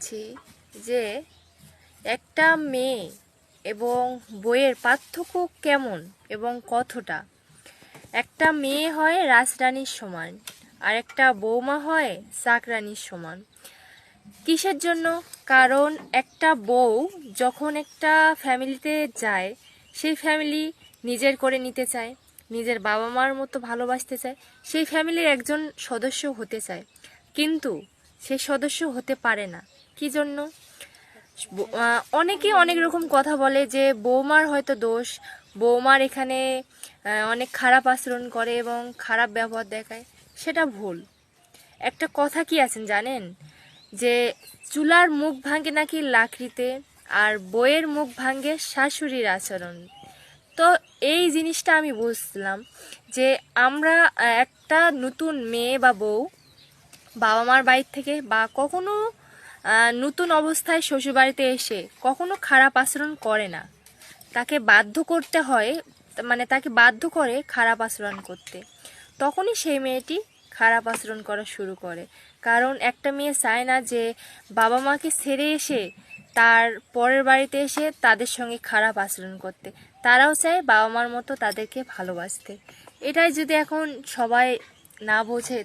চাচ্ছি যে একটা মেয়ে এবং বইয়ের পার্থক্য কেমন এবং কতটা। একটা মেয়ে হয় রাজরানীর সমান আর একটা বৌমা হয় চাকরানীর সমান। কিসের জন্য? কারণ একটা বউ যখন একটা ফ্যামিলিতে যায়, সেই ফ্যামিলি নিজের করে নিতে চায়, নিজের বাবা মার মতো ভালোবাসতে চায়, সেই ফ্যামিলির একজন সদস্য হতে চায়, কিন্তু সে সদস্য হতে পারে না। কি জন্য? অনেকে অনেক রকম কথা বলে যে বৌমার হয়তো দোষ, বৌমার এখানে অনেক খারাপ আচরণ করে এবং খারাপ ব্যবহার দেখায়। সেটা ভুল। একটা কথা কি আছেন জানেন, যে চুলার মুখ ভাঙে নাকি লাকড়িতে, আর বইয়ের মুখ ভাঙে শাশুড়ির আচরণ। তো এই জিনিসটা আমি বুঝলাম যে আমরা একটা নতুন মেয়ে বা বউ বাবা মার বাড়ি থেকে বা কখনো নতুন অবস্থায় শ্বশুরবাড়িতে এসে কখনো খারাপ আচরণ করে না, তাকে বাধ্য করতে হয়, মানে তাকে বাধ্য করে খারাপ আচরণ করতে। তখনই সেই মেয়েটি খারাপ আচরণ করা শুরু করে। কারণ একটা মেয়ে চায় না যে বাবা মাকে ছেড়ে এসে তার পরের বাড়িতে এসে তাদের সঙ্গে খারাপ আচরণ করতে। তারাও চায় বাবা মার মতো তাদেরকে ভালোবাসতে। এটাই যদি এখন সবাই না বোঝে